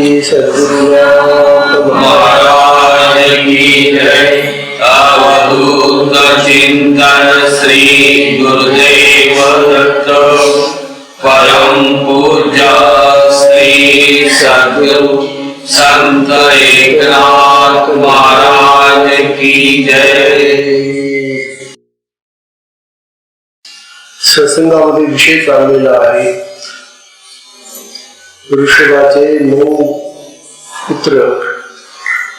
श्री सद्गुरुनाथ महाराज की जय। अवधूत चिंतन श्री गुरुदेव दत्त परम पूज्य श्री सद्गुरु संत एकनाथ महाराज की जय। सत्संगामध्ये विषय चाललेला आहे ऋषभाचे 9 पुत्र,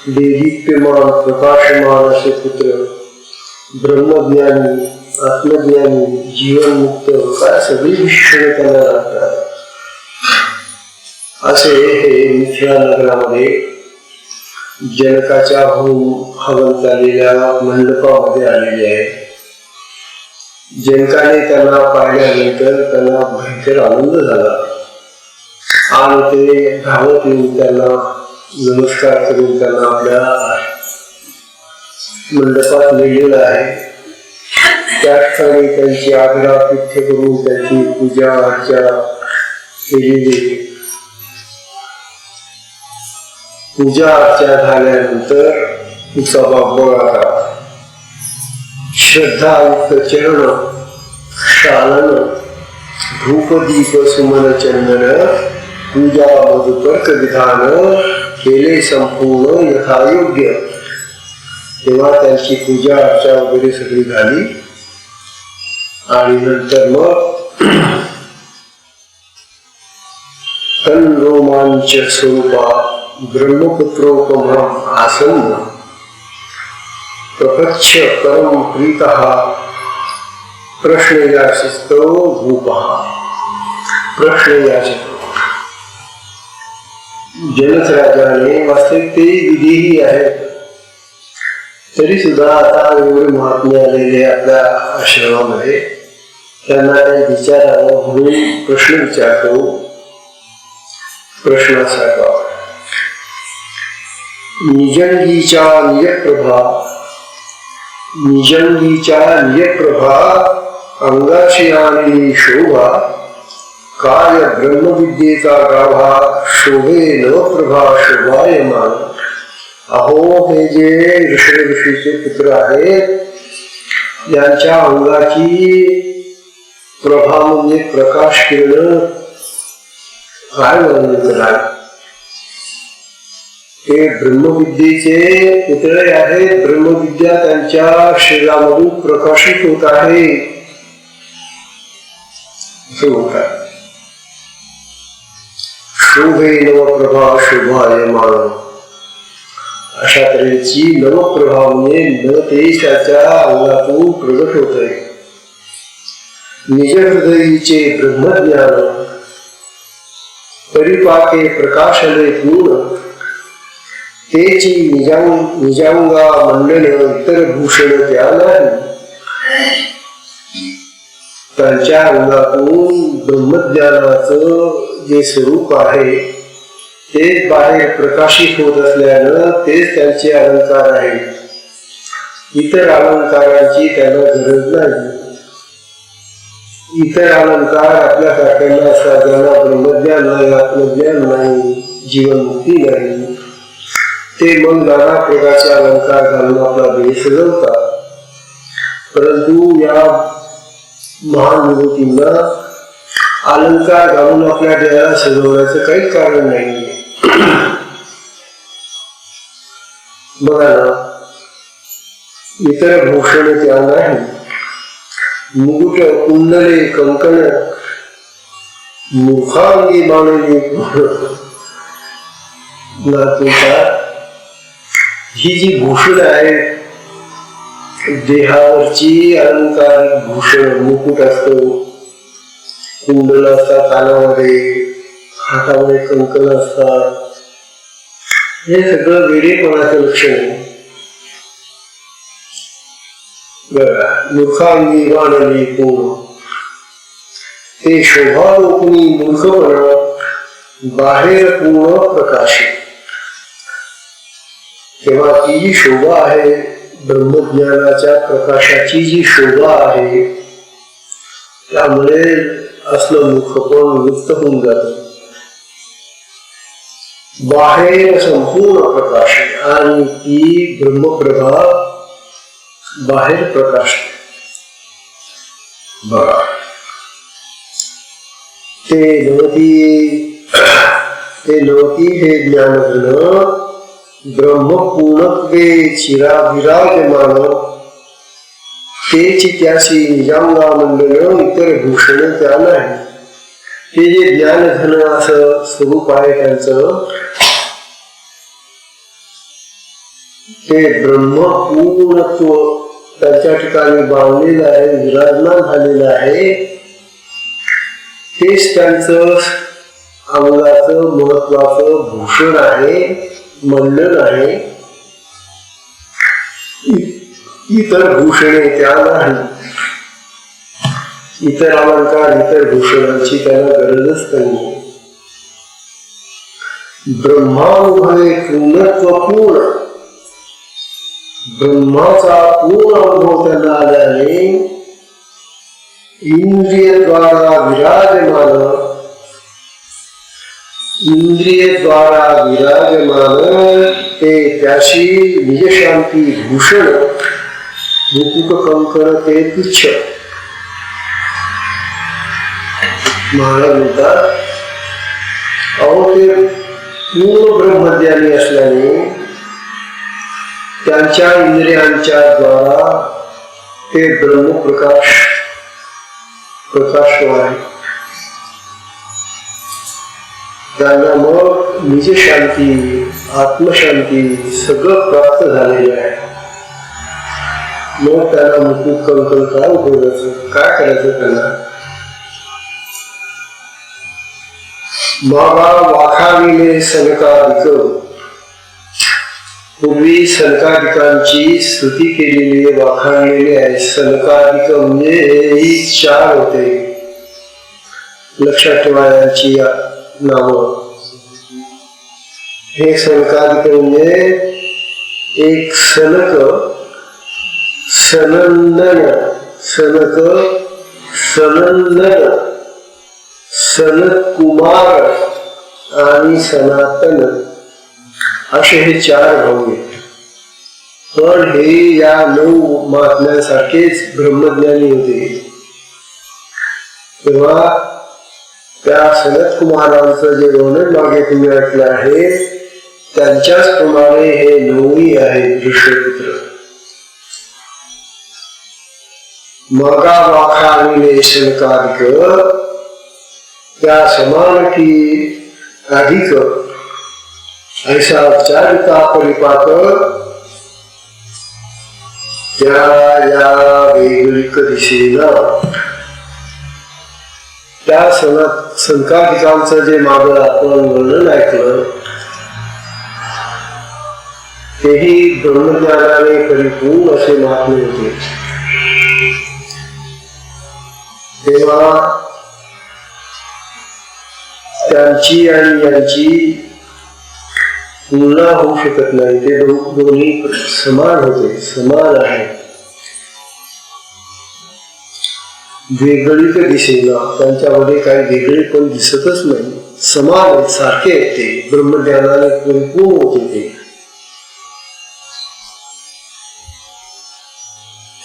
देदीप्यमान प्रकाशमान असे पुत्र, ब्रह्मज्ञानी, आत्मज्ञानी, जीवनमुक्त, काय सगळी विशेषणे त्यांना लागतात. असे हे मिथिला नगरामध्ये जनकाच्या हवन चाललेल्या मंडपामध्ये आलेले आहे. जनकाने त्यांना पाहिल्यानंतर त्यांना भयंकर आनंद झाला आणि ते धावत येऊन त्यांना नमस्कार करून त्यांना आपल्या मंडपात नेलेला आहे. त्या ठिकाणी त्यांची आदरातिथ्य करून त्यांची पूजा अर्चा केलेली. पूजा अर्चा झाल्यानंतर तिचा बाबा श्रद्धायुक्त चरण शालन धूपदीप सुमन चंदन पूजा मधुपर्क विधान केले संपूर्ण यथायोग्य. तेव्हा त्यांची पूजा अर्चा वगैरे सगळी झाली आणि नंतर मग तन रोमांच स्वरूपा ब्रह्मपुत्रोपम आसन्न प्रपच्छ परम प्रीतः प्रश्न याचितो भूपः. प्रश्न याचितो जनक राजाने वास्तविक ते विधीही आहेत तरी सुद्धा आता एवढे महात्मे आलेले आपल्या आश्रमामध्ये त्यांना विचारावं म्हणून प्रश्न विचारतो. प्रश्नासारखा निजंगीच्या निजप्रभा, निजंगीच्या निजप्रभा अंगाची आणि शोभा, काय ब्रह्मविद्येचा गाभा शोभे नवप्रभा शोभायमान. अहो हे जे ऋषीचे पुत्र आहेत यांच्या अंगाची प्रभा म्हणजे प्रकाश किरण काय वर्णन कराल. ते ब्रह्मविद्येचे पुतळे आहेत. ब्रह्मविद्या त्यांच्या शरीरामधून प्रकाशित होत आहे. शोभे नवप्रभा शोभायमान. अशा तऱ्हेची नवप्रभा म्हणजे नवतेजाच्या अंगातून प्रगट होत आहे. निज हृदयीचे ब्रह्मज्ञान परिपाके प्रकाशले पूर्ण, तेची निजांगा मंडन इतर भूषण त्या नाही. त्यांच्या अंगातून ब्रह्मज्ञानाचं जे स्वरूप आहे तेच बाहेर प्रकाशित होत असल्यानं तेच त्यांचे अलंकार आहे. इतर अलंकारांची त्यांना गरज नाही. इतर अलंकार आपल्या सारख्यांना असतात ज्यांना ब्रह्मज्ञान नाही, आत्मज्ञान नाही, जीवनमुक्ती नाही. ते मग नाना प्रकारचे अलंकार घालून आपला देह सजवतात. परंतु या महान विभूतींना अलंकार घालून आपल्या देहाला सजवण्याचं काही कारण नाही. बघा ना, इतर भूषण त्या नाही. मुकुट कुंडले कंकण मुखांगी मानवी ही जी भूषण आहेत देहावरची अलंकार भूषण, मुकुट असतो, कुंडल असतात कानामध्ये, हातामध्ये कंकण असतात, हे सगळं वेडेपणाचं लक्षण आहे. बघा, मुखांगी वाणली पूर्ण ते शोभालोकनी मूर्खपणा बाहेर पूर्ण प्रकाशित. तेव्हा ती जी शोभा आहे ब्रह्मज्ञानाच्या प्रकाशाची जी शोभा आहे त्यामुळे असलं मुखपण मुक्त होऊन जात. बाहेर संपूर्ण प्रकाश आहे आणि ती ब्रह्मप्रभा बाहेर प्रकाश बघा. ते नवती हे ज्ञानघन ब्रह्मपूर्णत्वे चिराविराजमान तेची त्याशी निजांगा मंडळ इतर भूषण त्या नाही. ते जे ज्ञानघन असं स्वरूप आहे त्यांचं ते ब्रह्मपूर्णत्व त्यांच्या ठिकाणी बांधलेलं आहे, विराजमान झालेलं आहे. तेच त्यांचं अंगाचं महत्वाचं भूषण आहे, मंडळ आहे. इतर भूषणे त्या नाही. इतर अलंकार इतर भूषणांची त्याला गरजच नाही. ब्रह्मानुभवे पूर्णत्वपूर्ण ब्रह्माचा पूर्ण अनुभव त्यांना आल्याने इंद्रियद्वारा विराजमान ते त्याशी निजशांती भूषण मुकुट कंकण ते तुच्छ. महाराज म्हणतात अहो ते पूर्ण ब्रह्मज्ञानी असल्याने त्यांच्या इंद्रियांच्या द्वारा ते ब्रह्मप्रकाश आहे. त्यांना मग निजशांती आत्मशांती सगळं प्राप्त झालेलं आहे. मग त्याला मुकुट कंकण काय उपयोगाचं, काय करायचं त्यांना. मागा वाखाविले सनकादिक पूर्वी सनकादिकांची स्तुती केलेली वाखाणलेली आहे. सनकादिक म्हणजे हेही 4 होते. लक्षात ठेवा यांची नावं. हे सनकादिक म्हणजे एक सनक सनंदन सनत कुमार आणि सनातन असे हे 4 भाऊ आहेत. पण हे या 9 महात्म्यांसारखेच ब्रह्मज्ञानी होते. तेव्हा त्या सनत कुमारांचं जे वर्णन मागे तुम्ही ऐकलं आहे त्यांच्याच प्रमाणे हे 9ही आहेत ऋषपुत्र. मगा वाखाविले सनकादिक त्या समान की अधिक ऐसा चारिता परिपाक त्या या वैगलिक दिशेला. त्या सनकादिकांचं जे मागं आपण वर्णन ऐकलं तेही ब्रह्मज्ञानाने परिपूर्ण असे महात्मे होते. तेव्हा त्यांची आणि यांची तुलना होऊ शकत नाही. ते दोन्ही समान होते, समान आहे. वेगळीक दिसेना त्यांच्यामध्ये काही वेगळे पण दिसतच नाही. समान आहेत, सारखे आहेत. ते ब्रह्मज्ञानाने परिपूर्ण होते.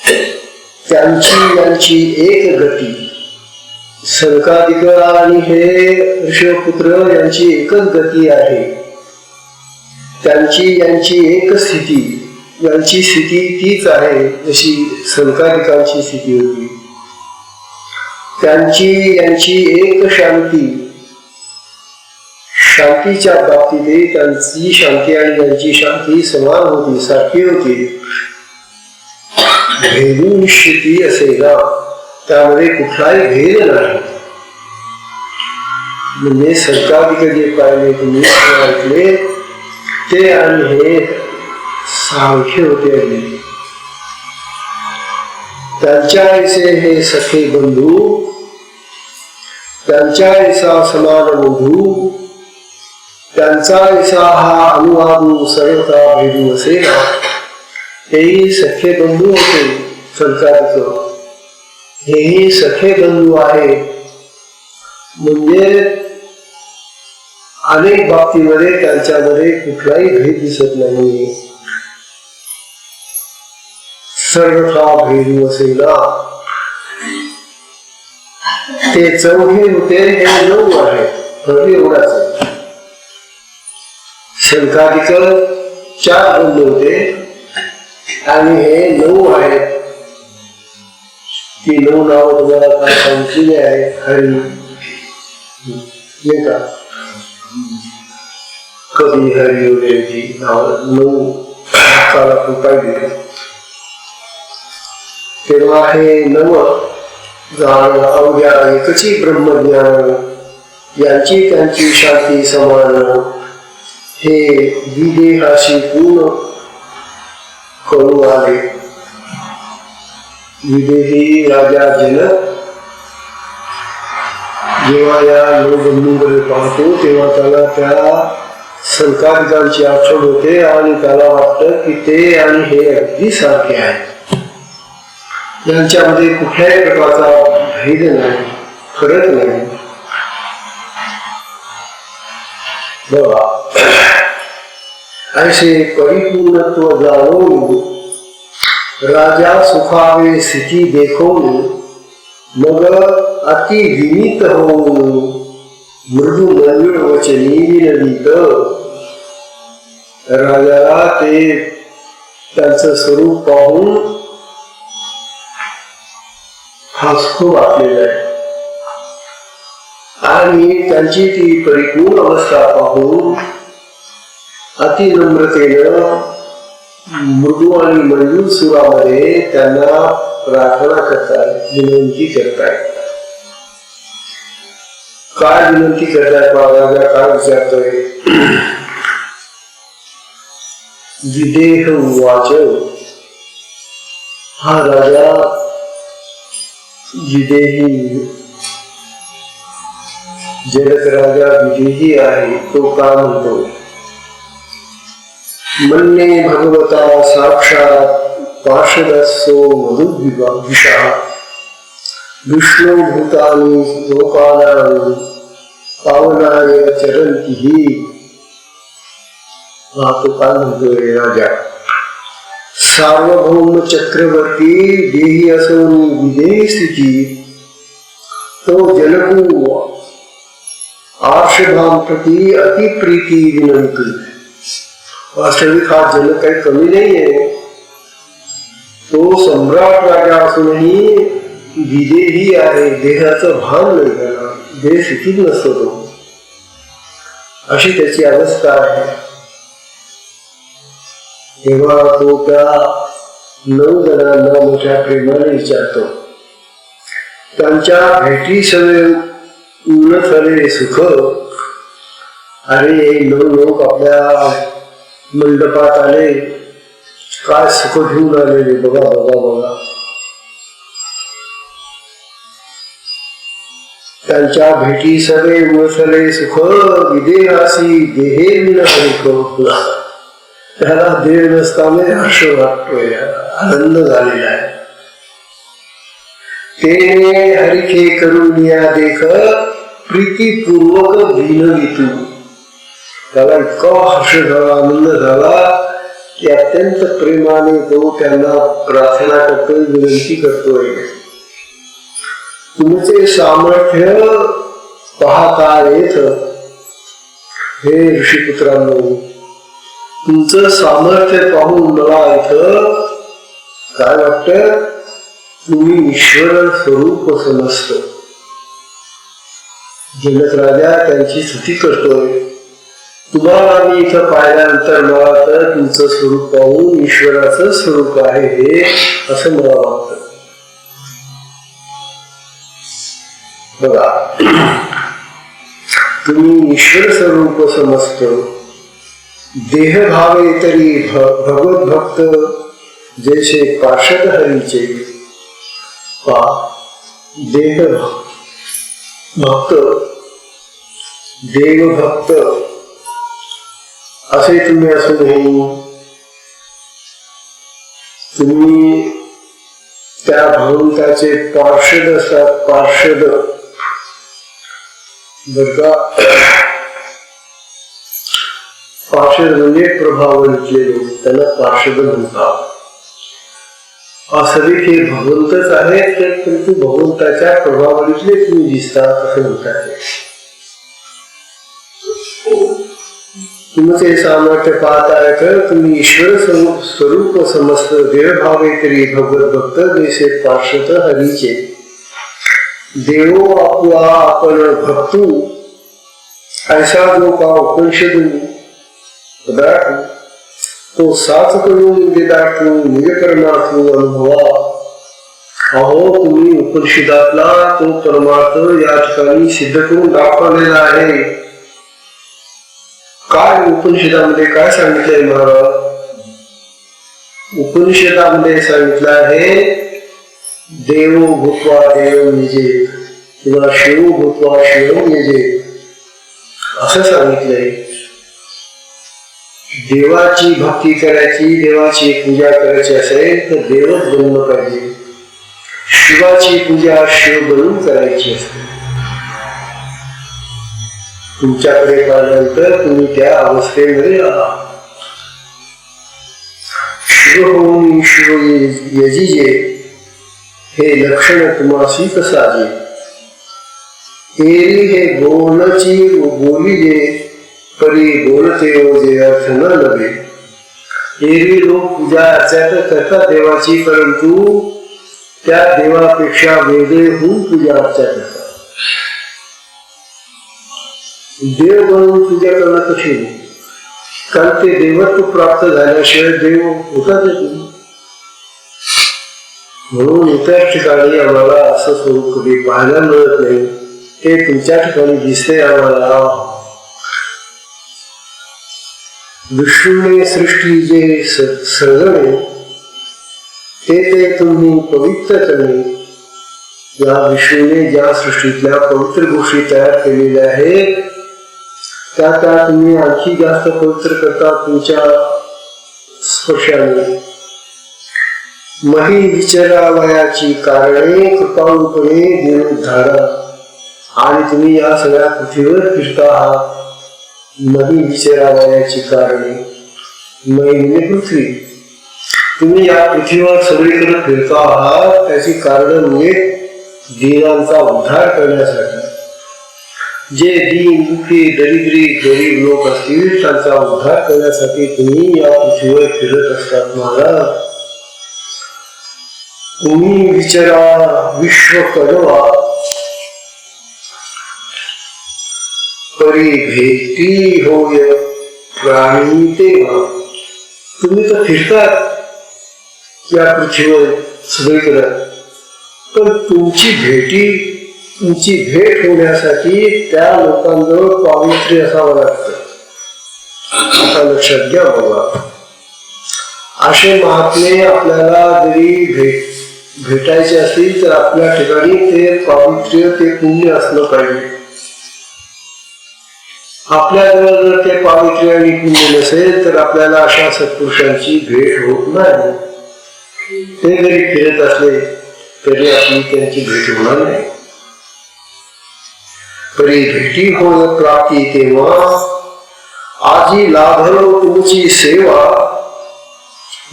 ते त्यांची यांची एक गती. सनकादिक आणि हे ऋषपुत्र यांची एकच गती आहे. त्यांची यांची एक स्थिती. यांची स्थिती तीच आहे जशी सनकादिकांची स्थिती होती. त्यांची यांची एक शांती. शांतीच्या बाबतीत त्यांची शांती आणि यांची शांती समान होती, सारखी होती. भेदूनिश्चिती असेल त्यामध्ये कुठलाही भेद नाही. म्हणजे सनकादिक जे पाहिले तुम्ही ऐकले ते आणि हे सारखे होते. त्यांच्या ऐसे हे सखे बंधू, त्यांच्या ऐसा समान बंधू, त्यांचा ऐसा हा अनुवादू सर्वता भेदू असेल. हेही सखे बंधू होते. सनकादिक हेही सखे बंधू आहे. म्हणजे अनेक बाबतीमध्ये त्यांच्यामध्ये कुठलाही भेद दिसत नाही. सर्वथा भेदू असेला. ते चौघे होते, हे 9 आहे. फरक एवढाच आहे. शंकादिक 4 ब्रह्म होते आणि हे 9 आहेत. ती 9 नाव तुम्हाला काय सांगितलेली आहे. हरी नाही का, कधी हरी वगैरे नाव 9 काला पाहिजे. तेव्हा हे 9 जाण अवघ्या एकची ब्रह्मज्ञान यांची त्यांची शांती समान हे विदेहाशी पूर्ण करू आले. विदेही राजा जनक जेव्हा या 9 बंधूंकडे पाहतो तेव्हा त्याला त्या संकादिकांची आठवण होते आणि त्याला वाटतं की ते आणि हे अगदी सारखे आहेत. यांच्यामध्ये कुठल्याही प्रकारचा भेद नाही, फरक नाही. बघा, ऐसे परिपूर्णत्व जाणून राजा सुखावे स्थिती देखून मग अति विनीत होऊन मृदू मंजूळ वचनी विनवित. राजाला ते त्यांचं स्वरूप पाहून हसू वाटलेलं आहे आणि त्यांची ती परिपूर्ण अवस्था पाहून अतिनम्रतेनं मृदू आणि मंजूर सुरामध्ये त्यांना प्रार्थना करतायत, विनंती करतायत. काय विनंती करतायत? राजा काय विचारतोय? विदेह उवाच. हा राजा विदेही, जनक राजा विदेही आहे. तो का म्हणतो? मन्ये भगवता साक्षात पार्षदस्सो मधुविषा विष्णु भूतानि लोकानां पावनाय चरन्ति. हा तो काय म्हणतोय राजा? सार्वभौम चक्रवर्ती देही असून विदेही स्थिती तो जनकू आर्षभाम प्रति अतिप्रीती विनंती. वास्तविक हा जनक काही कमी नाहीये. तो सम्राट राजा असूनही विदेही आहे. देहाचं भान नाही त्याला, देह स्थितीत नसतो तो. अशी त्याची अवस्था आहे. तेव्हा तो त्या 9 जणांना मोठ्या प्रेमाने विचारतो. त्यांच्या भेटी सवे न झाले सुख. अरे 9 लोक आपल्या मंडपात आले, काय सुख घेऊन आलेले बघा बघा बघा. त्यांच्या भेटी सवे उमसले सुख विदेहासी देहे विना. त्याला देव नसताना हर्ष वाटतोय, आनंद झालेला आहे. ते हरिखे करून या देख प्रीतीपूर्वक विनवितू. त्याला इतका हर्ष झाला, आनंद झाला की अत्यंत प्रेमाने तो त्यांना प्रार्थना करतोय, विनंती करतोय. तुमचे सामर्थ्य पाहता येत हे ऋषीपुत्रांनो. तुमचं सामर्थ्य पाहून मला इथं काय वाटतं? तुम्ही ईश्वर स्वरूप समजतो. जनक राजा त्यांची स्तुती करतोय. तुम्हाला मी इथं पाहिल्यानंतर मला तर तुमचं स्वरूप पाहून ईश्वराचं स्वरूप आहे हे असं मला वाटतं. बघा, तुम्ही ईश्वर स्वरूप समजतो. देह भावे तरी भगवत भक्त जैसे पार्षद हरीचे. देह भक्त देव भक्त असे तुम्ही असूनही तुम्ही त्या भगवंताचे पार्षद असतात. पार्षद बघा, पार्षद म्हणजे प्रभावलीतले लोक, त्यांना पार्षद म्हणतात. असं हे भगवंतच आहेत, परंतु भगवंताच्या प्रभावलीतले तुम्ही दिसतात असं म्हणतात. तुमचे सामर्थ्य पाहताय तर तुम्ही ईश्वर स्वरूप समस्त देवभावे तरी भगवत भक्त देशे पार्षद हरीचे. देवो आपला आपण भक्तू ऐसा जो का उपनिषद पदार्थ तो साच करून वेदार्थू निज परमार्थू अनुभवा. अहो तुम्ही उपनिषदातला तो परमार्थ या ठिकाणी सिद्ध करून दाखवलेला आहे. काय उपनिषदामध्ये काय सांगितलंय महाराज? उपनिषदामध्ये सांगितलं आहे देवो भूत्वा देव निजे किंवा शिव भूत्वा शिव निजे असं सांगितलंय. देवाची भक्ती करायची, देवाची पूजा करायची असेल तर देवच बनलं पाहिजे. शिवाची पूजा शिव बनून करायची असते. तुमच्याकडे पाहिल्यानंतर तुम्ही त्या अवस्थेमध्ये आहात. शिव होऊन शिव यजिजे हे लक्षण तुम्हासी कसाजे. एरी हे बोलची बोलिजे परी बोलते जे अर्थ न लभे. एरवी लोक पूजा अर्चा तर करतात देवाची, परंतु त्या देवापेक्षा वेगळे होऊन पूजा अर्चा करतात. देव बनवून पूजा करणं कशी नाही, कारण ते देवत्व प्राप्त झाल्याशिवाय देव होतात नाही. म्हणून इतर ठिकाणी आम्हाला असं स्वरूप कधी पाहायला मिळत नाही. ते तुमच्या ठिकाणी दिसते आम्हाला. विष्णूने सृष्टी जे सर्जणे ते तुम्ही पवित्र करणे. या विष्णूने ज्या सृष्टीतल्या पवित्र गोष्टी तयार केलेल्या आहेत त्या तुम्ही आणखी जास्त पवित्र करता तुमच्या स्पर्शाने. मही विचारावयाची कारणे कृपाळूपणे देव धारा. आणि तुम्ही या सगळ्या पृथ्वीवर फिरता आहात. मही विचारावयाची कारणे, मही म्हणजे पृथ्वी. तुम्ही या पृथ्वीवर सगळीकडे फिरता आहात त्याची कारण म्हणजे दीनांचा उद्धार करण्यासाठी. जे दीन दुःखी दरिद्री गरीब लोक असतील त्यांचा उद्धार करण्यासाठी तुम्ही या पृथ्वीवर फिरत असतात महाराज. तुम्ही विचारा विश्व कळवा परी भेटी होय प्राणी तेव्हा. तुम्ही तर फिरतात या पृथ्वीवर सगळीकडे, पण तुमची भेट होण्यासाठी त्या लोकांजवळ पावित्र्य असावं लागतं. आता लक्षात घ्या बाबा. असे महात्मे आपल्याला जरी भेटायचे असतील तर आपल्या ठिकाणी ते पावित्र्य ते पुण्य असलं पाहिजे. आपल्याजवळ जर ते पावित्र्य आणि पुण्य नसेल तर आपल्याला अशा सत्पुरुषांची भेट होत नाही. ते जरी फिरत असले तरी आपली त्यांची भेट होणार नाही. परी भेटी होय प्राप्ती तेव्हा आजी लाभलो तुमची सेवा.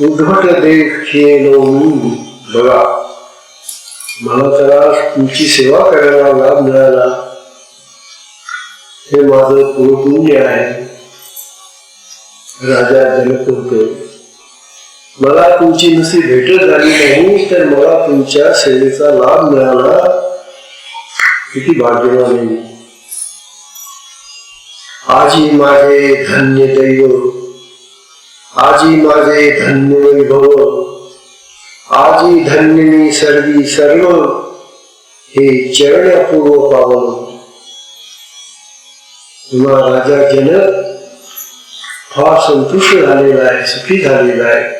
उद्धट देखेलो बघा, मला तर तुमची सेवा करायला लाभ मिळाला, हे माझं पुण्य आहे. राजा जनक म्हणतो मला तुमची नुसती भेट झाली नाही तर मला तुमच्या सेवेचा लाभ मिळाला, किती भाग्यवान आहे. आजी माझे धन्य दैव, आजी माझे धन्य वैभव, आजी धन्य मी सर्वी सर्व, हे चरणपूर्व पावन. राजा जनक फार संतुष्ट झालेला आहे, सुखी झालेला आहे.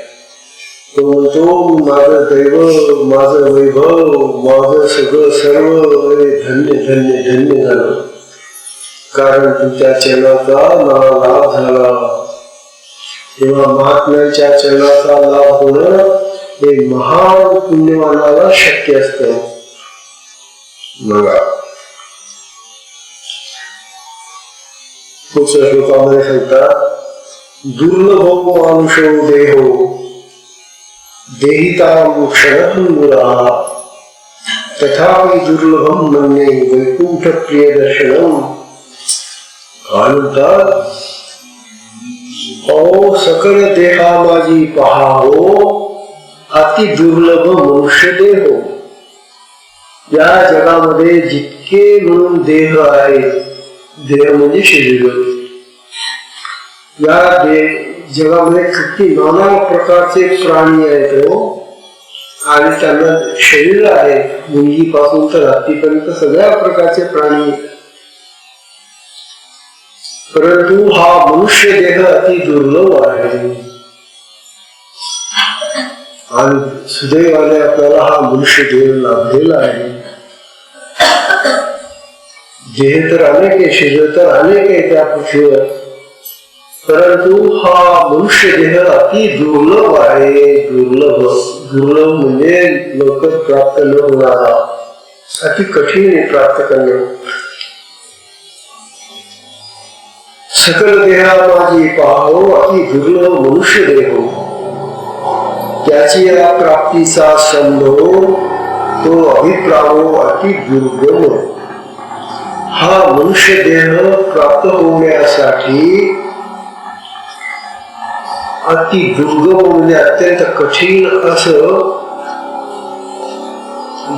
तो म्हणतो माझं दैव, माझं वैभव, माझं सगळं सर्व धन्य धन्य धन्य झालं, कारण तुमच्या चरणाचा मला लाभ झाला. तेव्हा महात्म्यांच्या चरणाचा लाभ होणं हे महान पुण्यवानाला शक्य असतं. बघा पुढच्या श्लोकामध्ये सांगतात दुर्लभो मानुषो देहो देहितां क्षणभंगुरः तथापि दुर्लभम मन्ये वैकुंठ प्रिय दर्शनम. म्हणतात ओ सकल देहा माझी पहावो अति दुर्लभ मनुष्य देहो. या जगामध्ये जितके म्हणून देह आहेत, देह म्हणजे शरीर, या जगामध्ये किती नाना प्रकारचे प्राणी आहेत आणि त्यांना शरीर आहे. मुंगीपासून तर हत्तीपर्यंत सगळ्या प्रकारचे प्राणी. परंतु हा मनुष्य देह अति दुर्लभ आहे आणि सुदैवाने आपल्याला हा मनुष्य देह लाभलेला आहे. देह तर अनेक आहे, शरीर तर अनेक आहे त्या पृथ्वीवर, परंतु हा मनुष्य देह अति दुर्लभ आहे. दुर्लभ म्हणजे लवकर प्राप्त न होणारा, अति कठीण आहे प्राप्त करणे. सकल देहा माझी पाहो अति दुर्लभ मनुष्य देहो. त्याची या प्राप्तीचा संभव तो अभिप्रावो अति दुर्गम. हा मनुष्य देह प्राप्त होण्यासाठी अति दुर्गम म्हणजे अत्यंत कठीण असं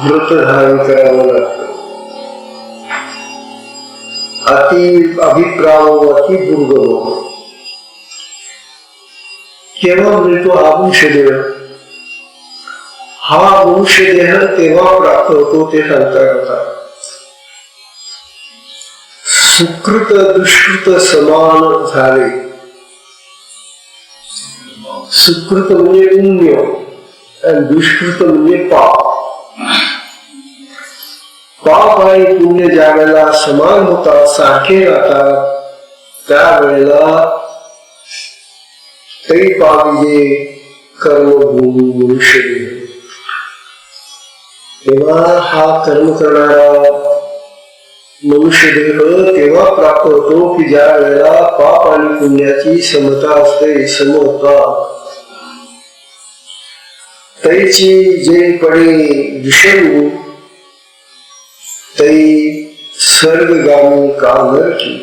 व्रत धारण करावं लागतं. अति अभिप्राव अति दुर्गम. केव्हा मिळतो हा मनुष्य देह? हा मनुष्य देह तेव्हा प्राप्त होतो ते सांगतात. सुकृत दुष्कृत समान झाले. सुकृत म्हणजे पुण्य आणि दुष्कृत म्हणजे पाप. पाप आणि पुण्य ज्या वेळेला समान होतात, सारखे राहतात, त्यावेळेला तै पाविजे कर्मभूमी मनुष्य देह. तेव्हा हा कर्म करणारा मनुष्य देह तेव्हा प्राप्त होतो की ज्या वेळेला पाप आणि पुण्याची समता असते. समता तैची जे पडे विषयू तै स्वर्गगामी का नरकी.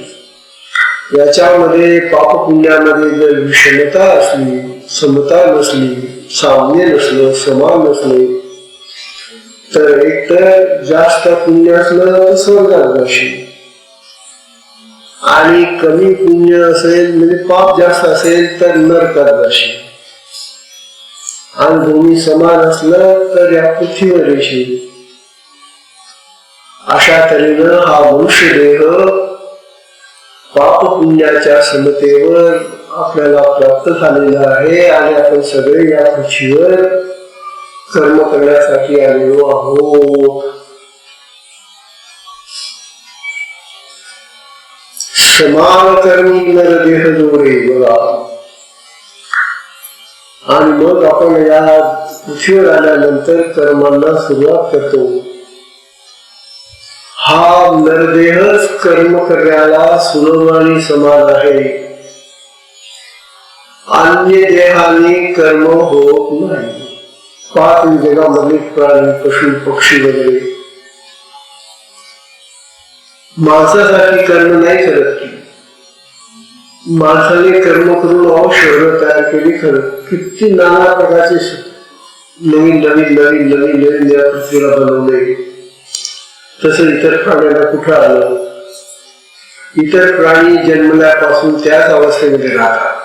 याच्यामध्ये पाप पुण्यामध्ये जर विषमता असली, समता नसली, साम्य नसलं, समान नसले, तर एकतर जास्त पुण्य असलं तर स्वर्गात जाशील आणि कमी पुण्य असेल म्हणजे पाप जास्त असेल तर नरकात जाशील. आणि दोन्ही समान असलं तर या पृथ्वीवर येशील. अशा तऱ्हेनं हा मनुष्य देह पाप पुण्याच्या समतेवर आपल्याला प्राप्त झालेला आहे आणि आपण सगळे या पृथ्वीवर कर्म करण्यासाठी आलेलो आहोत. समान कर्मी नर देह जोडे बघा. आणि मग आपण या पृथ्वीवर आल्यानंतर कर्मांना सुरुवात करतो. हा नरदेहच कर्म करण्याला सुलभ आणि समान आहे. अन्य देहाने कर्म होत नाही. पाच जगामधले प्राणी, पशु पक्षी वगैरे माणसासाठी कर्म नाही करत की. माणसाने कर्म करून शहर तयार केली. खरं किती नाना प्रकारचे नवीन नवीन नवीन नवीन नवीन या पृथ्वीला बनवले. तसं इतर प्राण्यांना कुठं आलं? इतर प्राणी जन्मल्यापासून त्याच अवस्थेमध्ये राहतात.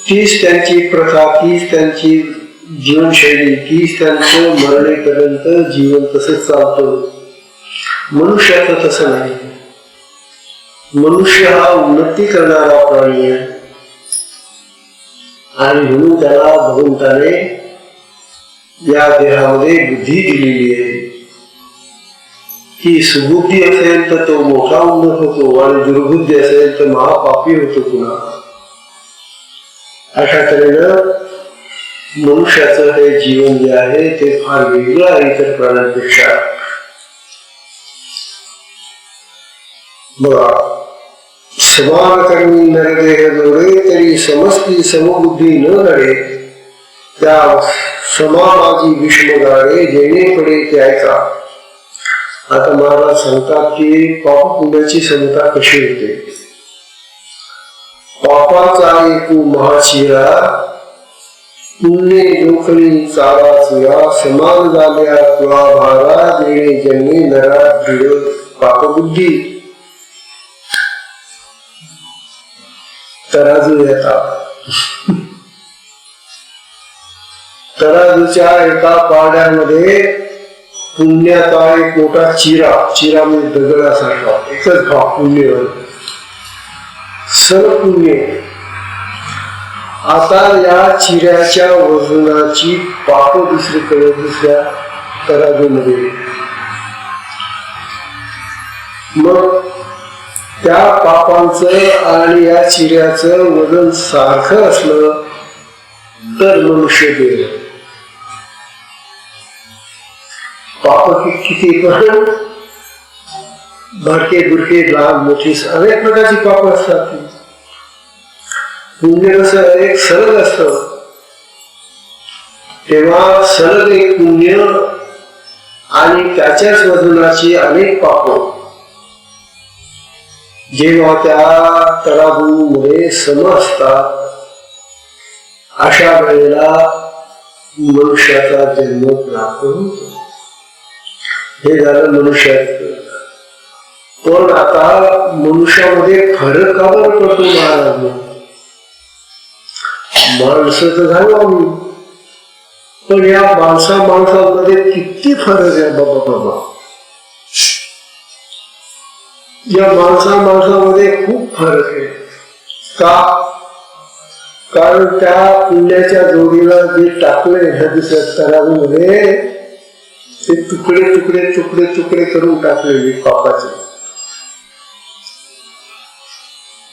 तीच त्यांची प्रथा, तीच त्यांची जीवनशैली, तीच त्यांचं मरणेपर्यंत जीवन तसंच चालतं. मनुष्याचं तसं नाही. मनुष्य हा उन्नती करणारा प्राणी आहे आणि म्हणून त्याला भगवंताने या देहामध्ये बुद्धी दिलेली आहे की सुबुद्धी असेल तर तो मोठा उन्नत होतो आणि दुर्बुद्धी असेल तर महापापी होतो पुन्हा. अशा तऱ्हेनं मनुष्याचं हे जीवन जे आहे ते फार वेगळं आहे इतर प्राण्यांपेक्षा. बघा, समान कर्मी नरदेह जोडे तरी समस्ती समबुद्धी न घडे त्या समानाची भीष्म गाडे जेणे पडे ते ऐका. आता महाराज सांगतात की पाप पुण्याची समता कशी होते. पापाचा एकू महाशिरा पुण्य जोखणी चारा चुरा समान झाल्या तुला भारा देणे जन्मे नरा दृढ पापबुद्धी. तराजू येतात. तराजूच्या एका पाड्यामध्ये पुण्याचा एक मोठा चिरा म्हणजे दगडासारखा एकच भाग पुण्य सर्व पुण्य. आता या चिऱ्याच्या वजनाची पाप दुसरीकडे दुसऱ्या तराजूमध्ये. मग त्या पापांचं आणि या चिऱ्याचं वजन सारखं असलं तर मनुष्य देव. पाप किती पण भडके बुडके लहान मोठी अनेक प्रकारची पाप असतात. पुण्य कसं एक सरळ असतं तेव्हा सरळ एक पुण्य आणि त्याच्याच वजनाची अनेक पाप जेव्हा त्या तराजूमध्ये सम असतात अशा वेळेला मनुष्याचा जन्म प्राप्त होतो. हे झालं मनुष्याचं. पण आता मनुष्यामध्ये फरक का बरं पडतो महाराज. माणसं तर झालं आम्ही पण या माणसामध्ये किती फरक आहे बाबा. या माणसामध्ये खूप फरक आहे. का? कारण त्या पुण्याच्या जोडीला जे टाकले ह्या दुसऱ्या तराजूमध्ये ते तुकडे तुकडे तुकडे तुकडे करून टाकलेले पापाचे.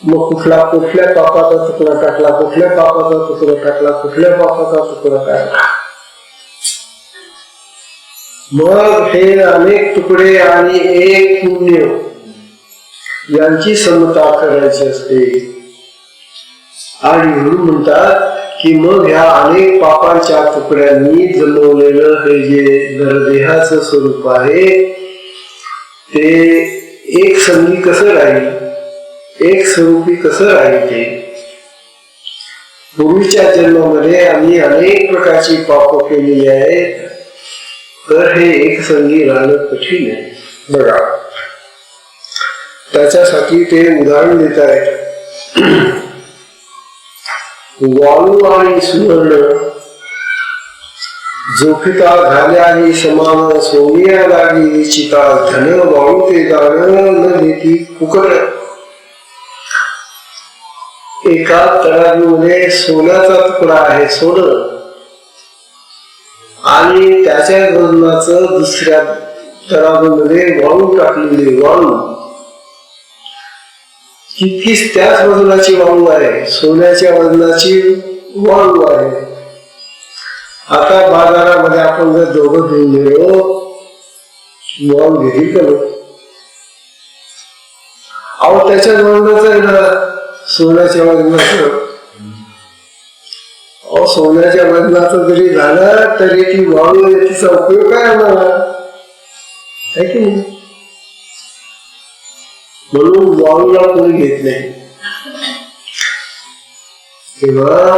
मग कुठल्या पापाचा तुकडा टाकला, कुठल्या पापाचा तुकडा टाकला, कुठल्या पापाचा तुकडा टाकला. मग हे अनेक तुकडे आणि एक पुण्य यांची समता करायची असते. आणि म्हणून म्हणतात की मग ह्या अनेक पापांच्या तुकड्यांनी जमवलेलं हे जे नरदेहाचं स्वरूप आहे ते एक संगी कसं राहील, एक स्वरूपी कसं राहील. ते पूर्वीच्या जन्मामध्ये आम्ही अनेक प्रकारची पाप केलेली आहेत तर हे एक संगी राहणं कठीण आहे. बघा त्याच्यासाठी ते उदाहरण देत आहेत. वाळू आणि सुवर्ण जोखिता झाल्याने समान सोनिया लागी चिता धन वाळू ते दान न देती फुकट. एका तराजूमध्ये सोन्याचा तुकडा आहे सोनं आणि त्याच्या वजनाचं दुसऱ्या तराजूमध्ये वाळू टाकलेली वाळू तितकीच त्याच वजनाची वाळू आहे, सोन्याच्या वजनाची वाळू आहे. आता बाजारामध्ये आपण जर दोघं घेऊन गेलो वाळू घेईल का? अहो त्याच्या वजनाचं आहे ना सोन्याच्या वजनाचं. अहो सोन्याच्या वजनाचं जरी झालं तरी ती वाळू तिचा उपयोग काय आम्हाला आहे की नाही. म्हणून वाळूला कोणी घेत नाही. तेव्हा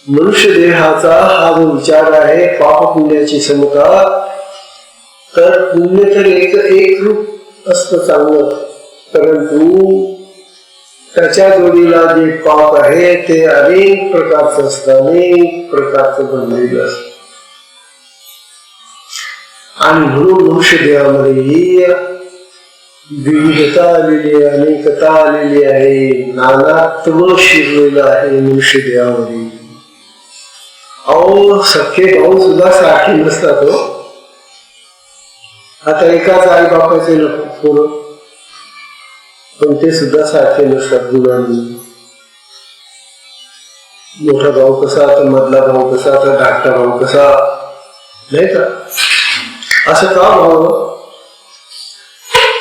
मनुष्य देहाचा हा जो विचार आहे पाप पुण्याची समता तर पुण्य तर एक रूप असतं चांगलं परंतु त्याच्या जोडीला जे पाप आहे ते अनेक प्रकारचं असतं, अनेक प्रकारचं बनलेलं असतं. आणि म्हणून मनुष्य देहामध्ये विविधता आलेली आहे, अनेकता आलेली आहे, नानात्व शिरलेलं आहे मनुष्य देहामध्ये. अहो सख्खे भाऊ सुद्धा सारखे नसतात. आता एकाच आई बापाचे पोरं पण ते सुद्धा सारखे नसतात गुणांनी. मोठा भाऊ कसा तर मधला भाऊ कसा तर धाकटा भाऊ कसा नाही का. असं का भाऊ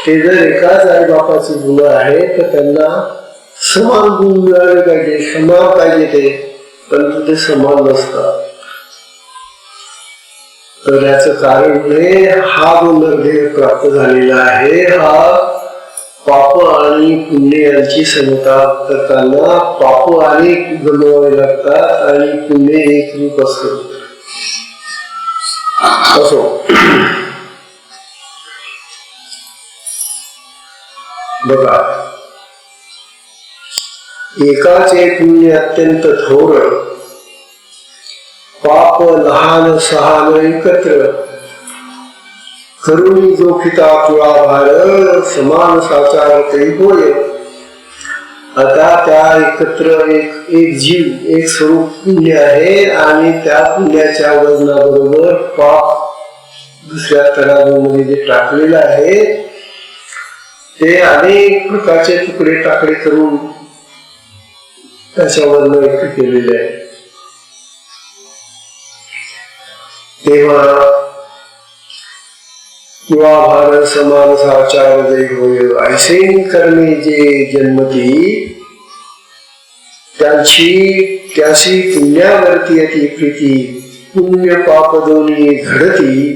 ते जर एकाच आई बापाची गुण आहे तर त्यांना समान गुण मिळाले पाहिजे, समान पाहिजे ते, परंतु ते समान नसतात. तर याचं कारण म्हणजे हा जो निर्णय प्राप्त झालेला आहे, हा पाप आणि पुण्य यांची समता करताना पाप अनेक गमवावे लागतात आणि पुण्य एक रूप असतं. असो, बघा, एकाचे पुण्य अत्यंत थोर, पाप लहान सहान एकत्र, करुणी जोखिता तुळा भार, समान साचार तरी होय. आता त्या एकत्र एक जीव, एक स्वरूप पुण्य आहे आणि त्या पुण्याच्या वजनाबरोबर पाप दुसऱ्या तराजूमध्ये जे टाकलेलं आहे ते अनेक प्रकारचे तुकडे टाकडे करून त्याच्या वजन एक केलेले आहे. तेव्हा किंवा भार समान साचार जय होय, ऐसे कर्मे जे जन्मती, त्याची पुण्यावरती अति प्रीती, पुण्य पाप दोन्ही घडती,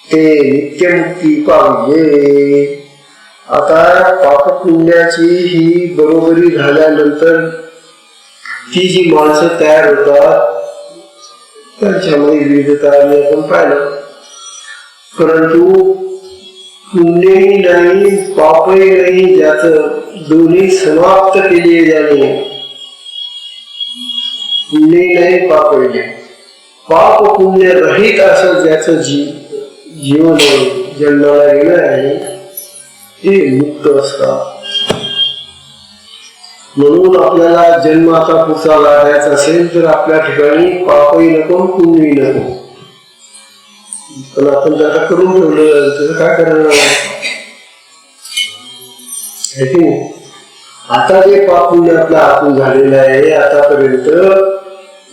ते नित्यमुक्ती पाहिजे. आता पाप पुण्याची ही बरोबरी झाल्यानंतर ती जी माणसं तयार होतात त्यांच्यामध्ये विविधता आपण पाहिलं, परंतु पुण्यही नाही पापही नाही, ज्याचं दोन्ही समाप्त केले जाणे, पुण्यही नाही पापही नाही, पाप पुण्य रहित असं ज्याचं जीवन जन्माला गेलं आहे ते मुक्त असतात. म्हणून आपल्याला जन्म आता पुढचा लागायचा असेल तर आपल्या ठिकाणी पापही नको पुण्यही नको, पण आपण त्याला करून ठेवलं तर काय करणार. आता जे पाप पुण्य आपल्या हातून झालेलं आहे आतापर्यंत,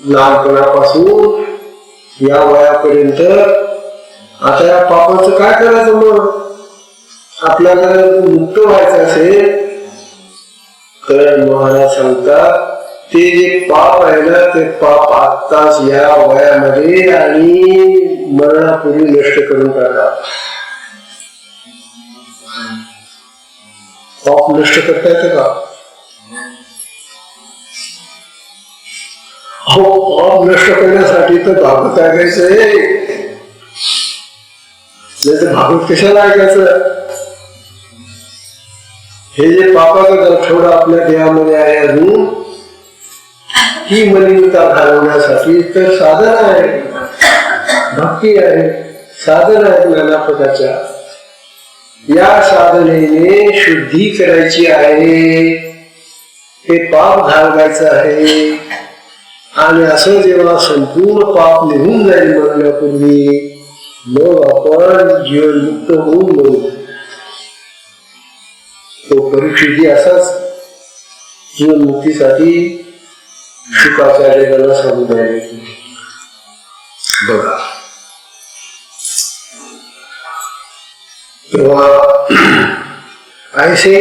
लहानपणापासून या वयापर्यंत, आता या पापाचं काय करायचं. मग आपल्याला मुक्त व्हायचं असेल तर महाराज सांगतात ते जे पाप आहे ना, ते पाप आत्ताच या वयामध्ये आणि मरणापूर्वी नष्ट करून टाका. पाप नष्ट करता येतं का? हो, पाप नष्ट करण्यासाठी तर भागवत ऐकायचं आहे, नाही तर भागवत कशाला ऐकायचं. हे जे पापाचा गरठवडा आपल्या देहामध्ये आहे अजून, ही मलिनता घालवण्यासाठी तर साधन आहे, भक्ती आहे, साधन आहे नाना प्रकारच्या. या साधनेने शुद्धी करायची आहे, हे पाप घालवायचं आहे. आणि असं जेव्हा संपूर्ण पाप निघून जाईल मरण्यापूर्वी, मग आपण जीवनमुक्त होऊन बघू. तो परीक्षित असाच जीवनमुक्तीसाठी शुकाचार्याला सांगून राहिले. बघा, तेव्हा ऐसे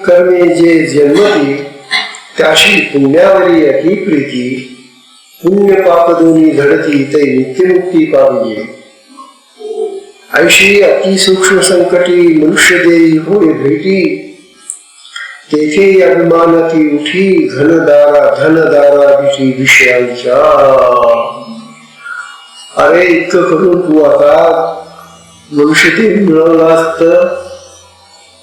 कर्मे जे जन्मती, त्याशी पुण्यावरी अति प्रीती, पुण्य पाप दोन्ही घडती, ते नित्यमुक्ती पाहिजे. ऐशी अति सूक्ष्म संकटी मनुष्य देई होय भेटी, तेथे अभिमानाती उठी धनदारा दिठी विषयांच्या. अरे इतकं करून तू आता मनुष्य देह मिळवलं असतं,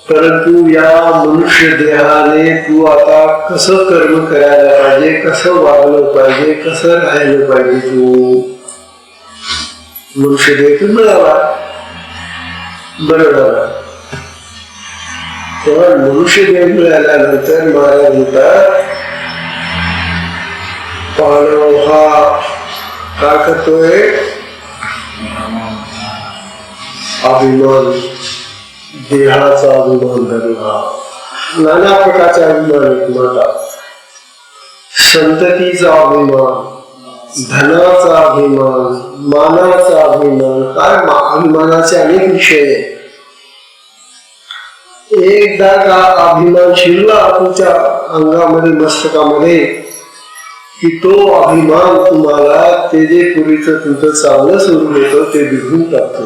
परंतु या मनुष्य देहाने तू आता कसं कर्म करायला पाहिजे, कसं वागलं पाहिजे, कसं राहिलं पाहिजे, तू मनुष्य देह तू मिळाला, बरं झालं. तेव्हा मनुष्य देह मिळाल्यानंतर महाराज म्हणतात पांडव हा काय करतोय, अभिमान, देहाचा अभिमान धरला, नाना प्रकारचा अभिमान, माझा संततीचा अभिमान, धनाचा अभिमान, मानाचा अभिमान, काय अभिमानाचे अनेक विषय. एकदा का अभिमान शिरला तुमच्या अंगामध्ये मस्तकामध्ये की तो अभिमान तुम्हाला ते जे पूर्वीच तुमचं चांगलं स्वरूप होतं ते बिघडून टाकतो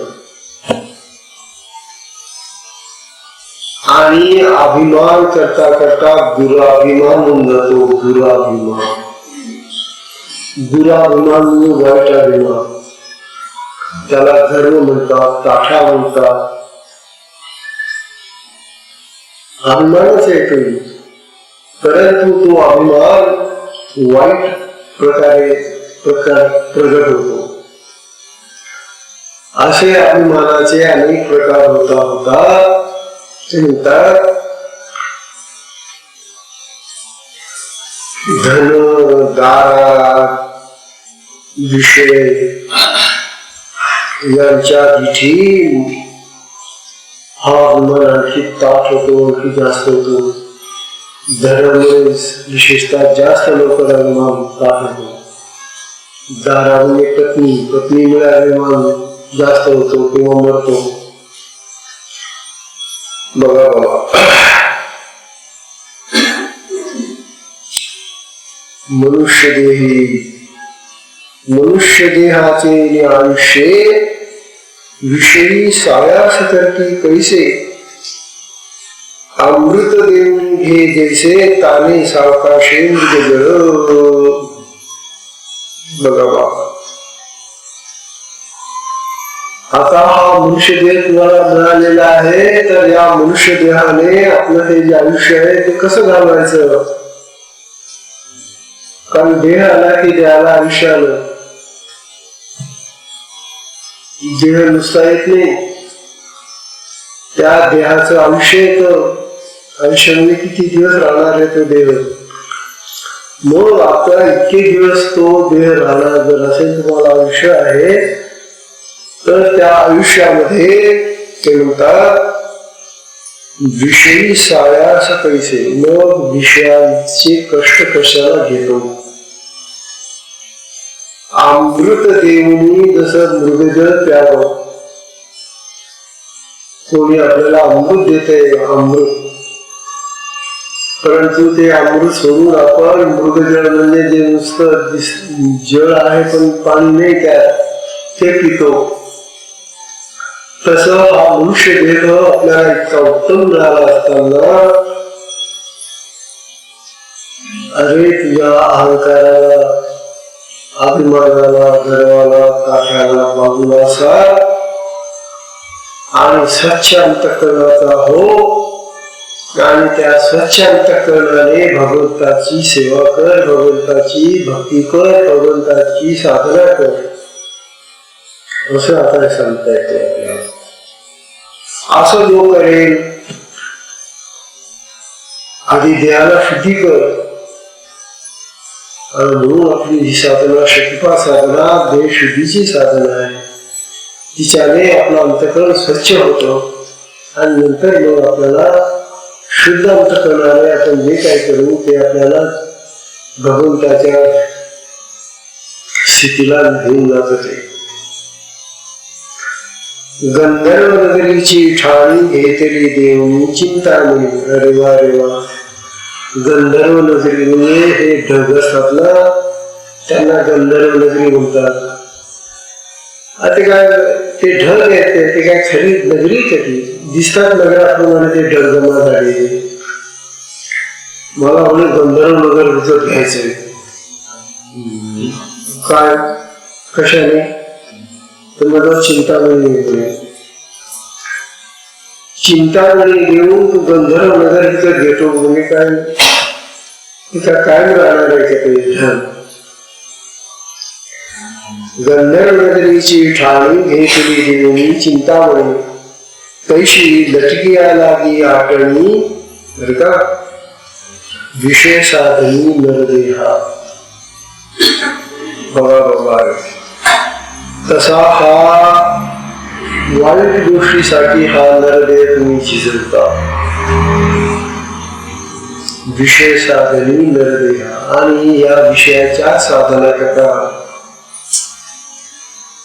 आणि अभिमान करता करता दुराभिमान होऊन जातो. दुराभिमान म्हणजे वाईट अभिमान. त्याला धर्म म्हणतात, काठा म्हणतात. अभिमानच येतो, परंतु तो अभिमान वाईट प्रकारे प्रगट होतो. असे अभिमानाचे अनेक प्रकार होता ते म्हणतात धन, दारा, विषय यांच्या दिठी हा अभिमान आणखी ताट होतो, आणखी जास्त होतो. धनामुळे विशेषतः जास्त लोकांना अभिमान ताट होतो. दारामुळे पत्नीमुळे अभिमान जास्त होतो किंवा मरतो. बघा बाबा, मनुष्य देहाचे आयुष्य विषयी सायास करती कैसे अमृत देऊन घे जैसे ताने सावकाशे मृगजळ. बघा बाबा, आता हा मनुष्य देह तुम्हाला मिळालेला आहे, तर या मनुष्य देहाने आपलं हे जे आयुष्य आहे ते कसं घालवायचं. कारण देह आला की देहाला आयुष्य आलं. देह नुसता येत नाही, त्या देहाचं आयुष्य येतं. आयुष्यामध्ये किती दिवस राहणार आहे तो देह. मग आता इतके दिवस तो देह राहणार जर असेल तुम्हाला आयुष्य आहे, तर त्या आयुष्यामध्ये ते म्हणतात विषयी सायास कैसे. मग विषयांचे कष्ट कशाला घेतो. अमृत देऊनी जसं मृगजळ प्यावं. कोणी आपल्याला अमृत देते, अमृत, परंतु ते अमृत सोडून आपण मृगजळ म्हणजे जे नुसतं जळ आहे पण पाणी नाही त्यात, ते पितो. तसं हा मनुष्य देह आपल्याला इतका उत्तम मिळाला असताना अरे तुझ्या अहंकाराला, अभिमानाला, गर्वाला, काठ्याला बाजूला सार आणि स्वच्छ अंतःकरणाचा हो, आणि त्या स्वच्छ अंतःकरणाने भगवंताची सेवा कर, भगवंताची भक्ती कर, भगवंताची साधना कर, असं आता सांगता येते आपल्याला. असं जो करेल, आधी देहाला शुद्धी कर. म्हणून आपली ही साधना शक्तिपात साधना देह शुद्धीची साधना आहे. तिच्याने आपलं अंतःकरण स्वच्छ होतं आणि नंतर मग आपल्याला शुद्ध अंतःकरणाने आपण जे काय करू ते आपल्याला भगवंताच्या स्थितीला घेऊन जात होते. गंधर्व नगरीची ठाणी घेतली देऊनी चिंतामणी. अरे वा रे वा. गंधर्व नगरी म्हणजे हे ढग असतात ना, त्यांना गंधर्व नगरी म्हणतात. आता काय ते ढग आहेत ते काय खरी नगरी कधी दिसतात नगराप्रमाणे ते ढग जमा झाले. मला म्हणून गंधर्व नगर विकत घ्यायचंय. काय कशाने तर मला चिंतामणी चिंतामणी घेऊन तू गंधर्व नगर विकत घेतो म्हणजे काय तिथं कायम राहणार आहे का ते ढग. गंधर्व नगरीची ठाणी घेतली देऊनी चिंतामणी तैशी लटकिया लागी आटणी. बरं का, विषय साधनी नरदेहा. बघा बाबा, तसा हा वाईट गोष्टीसाठी हा नरदेह तुम्ही झिजवता. विषय साधनी नरदेहा. आणि या विषयाच्या साधना करता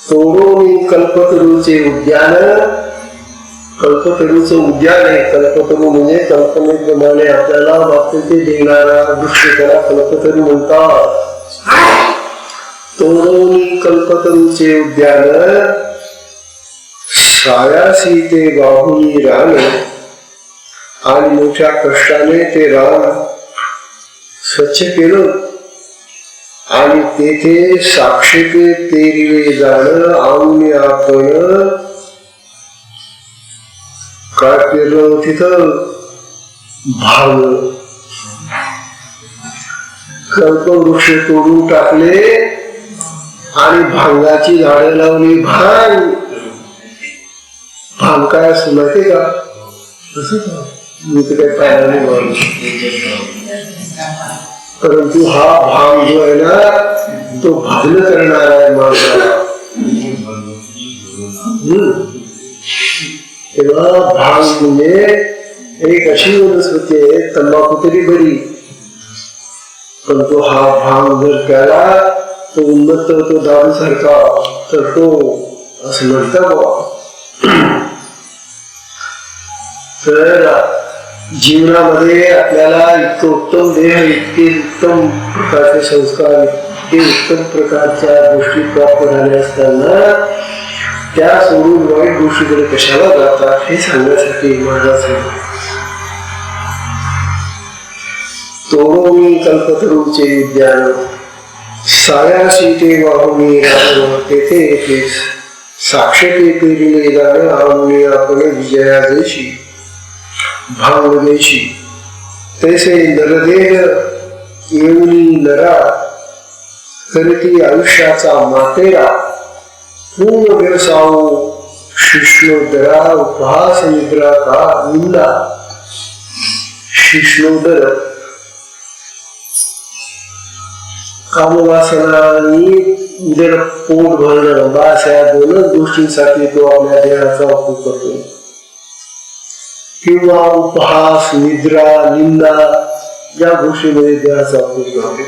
सोडून कल्पतरूचे उद्यान कल्पतरूचं उद्यान आहे. कल्पतरू म्हणजे कल्पनेप्रमाणे आपल्याला वाटते ते देणारा वृक्ष, त्याला कल्पतरू म्हणतात. तोडोनी कल्पतरूचे उद्यान सायासी ते बाहुनी रान, आणि मोठ्या कष्टाने ते रान स्वच्छ केलं आणि तेथे साक्षीचे तेरिवे जाण आम्ही आपण काय केलं तिथं भांग. कल्पवृक्ष तोडून टाकले आणि भांगाची झाडं लावली. भांग भांग काय असं माहिती का? मी तर काही पाहिला नाही, परंतु हा भांग जो आहे ना तो भग्न करणारा आहे माणसाला. तेव्हा भांग म्हणजे एक अशी वनस्पती आहे, तंबाखू तरी बरी, पण तो हा भांग जर त्याला तो उन्नत होतो दारू सारखा, तर तो असं म्हणतात. तर जीवनामध्ये आपल्याला इतकं उत्तम देह, इतके उत्तम प्रकारचे संस्कार, इतके उत्तम प्रकारच्या गोष्टी प्राप्त झाल्या असताना त्या सोडून वाईट गोष्टीकडे कशाला जातात हे सांगण्यासाठी माझा तोडोनी कल्पतरूचे उद्यान सायासी ते वाहुनी रान, तेथे येतेस साक्षते पेरिले जाण आम्ही आपण विजया देशी भांग देशी. तैसे नरदेह येऊनी नरा करीती आयुष्याचा मातेरा, पूर्ण व्यवसाव शिष्णोदरा उपहास निद्रा का निंदा. शिष्णोदर कामवासना आणि उदर पोट भरणं, बास या दोनच गोष्टींसाठी तो आपल्या देहाचा उपयोग करतो. किंवा उपहास निद्रा निंदा या गोष्टीमध्ये देहाचा उपयोग करतो.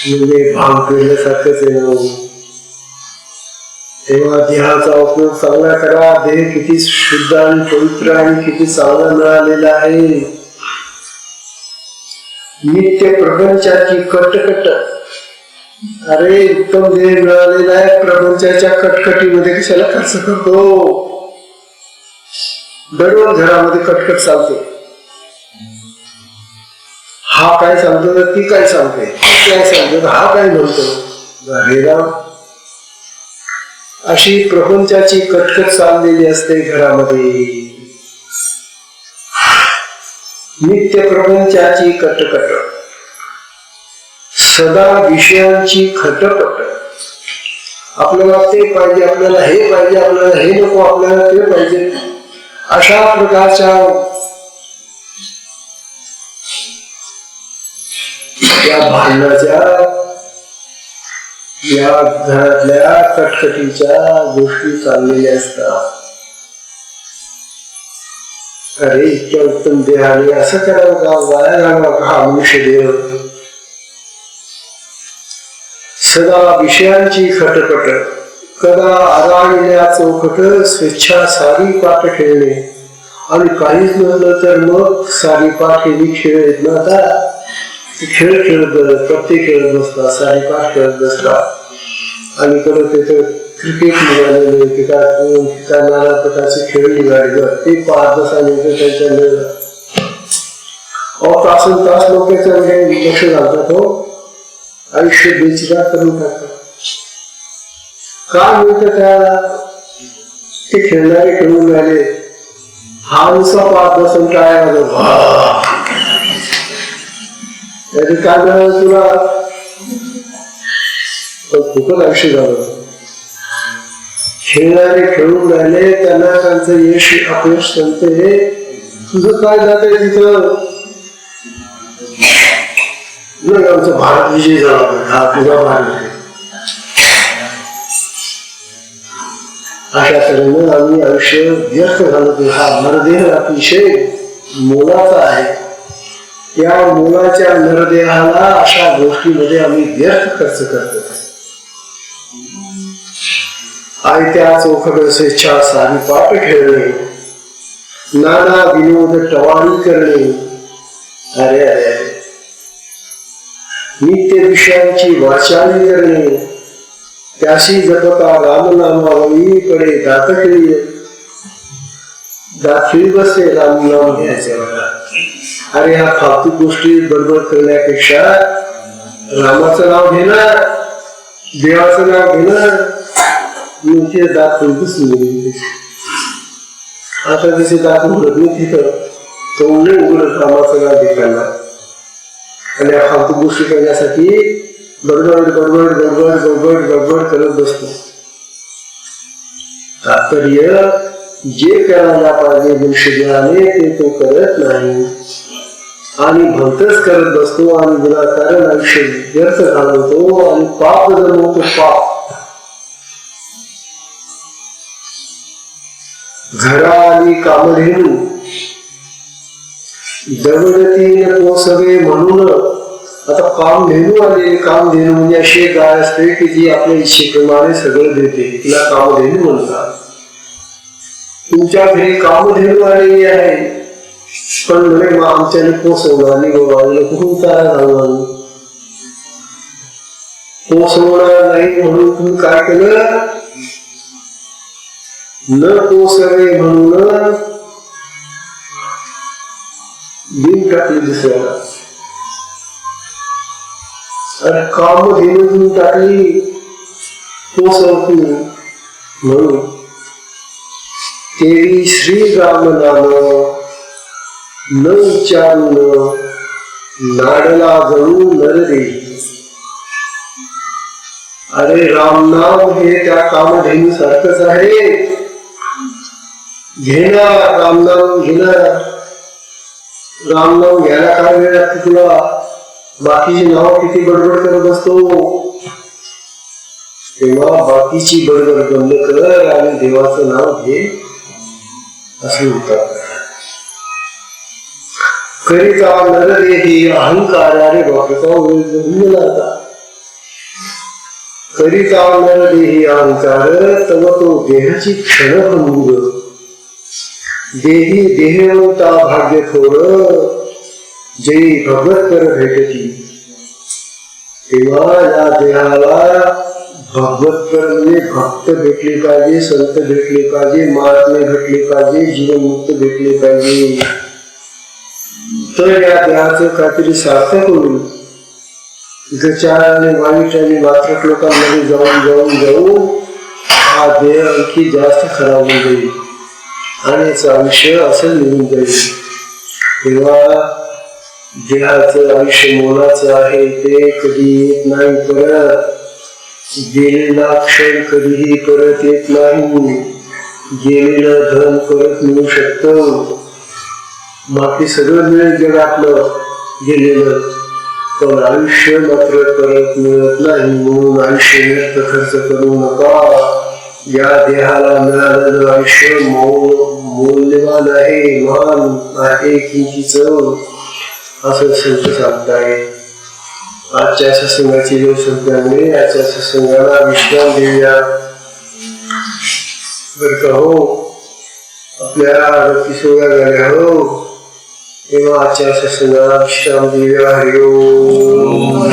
म्हणजे भांग पेरल्यासारखंच आहे. तेव्हा देहाचा उपयोग चांगला करा. देह किती शुद्ध आणि पवित्र आणि किती चांगला मिळालेला आहे. नित्य प्रपंचाची कटकट, अरे उत्तम देह मिळालेला आहे, प्रपंचाच्या कटकटीमध्ये कशाला खर्च करतो? दररोज घरामध्ये कटकट चालते. हा काय सांगतो, ती काय सांगते, काय सांगतो, हा काय म्हणतो. अरे राम, अशी प्रपंचाची कटकट चाललेली असते घरामध्ये. नित्य प्रपंचाची कटकट, सदा विषयांची खटपट. आपल्याला ते पाहिजे, आपल्याला हे पाहिजे, आपल्याला हे नको, आपल्याला ते पाहिजे, अशा प्रकारच्या या भांडणाच्या, या घरातल्या कटकटीच्या गोष्टी चाललेल्या असतात. अरे इतक्या उत्तम देहाने असं करावं का, वाया घालवा का हा मनुष्य देह. सदा विषयांची खटपट, कदा आराळलेल्या चौकट, स्वेच्छा सारी पाठ खेळणे. आणि काहीच नसलं तर मग सारी पाठ हे खेळ येत ना, आता खेळ खेळत प्रत्येक खेळत बसला, सारी पाठ खेळत बसला. आणि परत तिथे क्रिकेट निघालेले, त्या नाना प्रकारचे खेळ निघाले, ते 5-10 मिनिटं त्यांच्या तासन तास लोक लक्ष घालतात. हो, आयुष्य बेचिराग करून टाकतात. का मिळतं त्याला? ते खेळणारे खेळून राहिले. हा नुसता 5-10 मिनिटं आहे, त्याचे काय झालं तुला? खूपच आयुष्य झालं. खेळणारे खेळून राहिले, त्यांना त्यांचं यश अपयश सांगते. तुझं काय जातंय तिथं? नाही, आमचा भारत विजय झाला, हा तुझा भारत आहे. अशा तऱ्हेनं आम्ही आयुष्य व्यर्थ घालतो. हा नरदेह अतिशय मोलाचा आहे. या मोलाच्या नरदेहाला अशा गोष्टीमध्ये आम्ही व्यर्थ खर्च करतो. आयत्या चोखड स्वेच्छा सारी पाठ खेळणे, नाना विनोद टवाळी करणे. अरे अरे अरे, नित्य विषयांची वाचाली करणे, त्याशी जपता रामनामावळीकडे दातखिळी बसते रामनाम घ्यायचं. अरे ह्या फालतू गोष्टी बडबड करण्यापेक्षा रामाचं नाव घेणार, देवाचं नाव घेणार, ते दात फुलतच. आता जसे दात उघडत नाही तिथं तोंडे उघडत रामाचं नाव घेताना. आणि या फालतू गोष्टी करण्यासाठी गडबड गडबड गडबड गडबड गडबड करत बसतो. तात्पर्य जे करायला पाहिजे मनुष्यजीवाने ते तो करत नाही आणि भलतच करत बसतो आणि विनाकारण आयुष्य व्यर्थ घालवतो आणि पाप जन्मतो. पाप घरा आणि कामधेनू दवडतीने पोसवे म्हणून. आता कामधेनू आले, कामधेनू म्हणजे अशी गाय असते की जी आपल्या इच्छेप्रमाणे सगळं देते, तिला कामधेनू म्हणतात. तुमच्या घरी कामधेनू आलेली आहे, पण म्हणे मग आमच्याने पोसवणार नाही बाबा, कुठून काय घालणार, पोसवणार नाही म्हणून तुम्ही काय केलं, न पोसवे म्हणून दिन टाकली दुसऱ्याला. अरे कामधेनू तुम्ही टाकली पोसवती म्हणून. तेरी श्री राम नाम न उच्चारून नाडला जणू नर देही. अरे रामनाम हे त्या कामधेनू सारखंच आहे. घेणार रामनाम, घेणार रामनाम घ्यायला काय वेळ लागते तुला, बाकीची नाव किती बडबड करत असतो. तेव्हा बाकीची बडबड बंद कर आणि देवाचं नाव घे असे होतात. करिता नरदेही अहंकार. अरे बापा वेळ करिता नरदेही अहंकार तव तो देहाची क्षणभंग. देही देहवंता भाग्य थोर जयी भगवत कर भेटती. तेव्हा या देहाला भगवत कर म्हणजे भक्त भेटले पाहिजे, संत भेटले पाहिजे, महात्मे भेटले पाहिजे, जीवनमुक्त भेटले पाहिजे, तर या देहाचं काहीतरी सार्थक होईल. विचार आणि वाईट आणि मात्रक लोकांमध्ये जाऊन जाऊन जाऊन हा देह आणखी जास्त खराब होऊन जाईल आणि याचं आयुष्य असं निघून जाईल. तेव्हा देहाचं आयुष्य मोलाचं आहे, ते कधी येत नाही परत. गेलेला क्षण कधीही परत येत नाही. गेलेलं धन परत मिळू शकतं, बाकी सगळं मिळेल जगातलं गेलेलं, पण आयुष्य मात्र परत मिळत नाही. म्हणून आयुष्य व्यर्थ खर्च करू नका. या देहाला मिळालेलं आयुष्य मौल्यवान आहे, महान आहे, किंचिचं असं संत सांगताय. आजच्या सत्संगाची वेळ संपल्यामुळे आजच्या सत्संगाला विश्राम देऊया बर का हो. आपल्या आरती सोया झाल्या हो, तेव्हा आजच्या सत्संगाला विश्राम देऊया. हरिओम.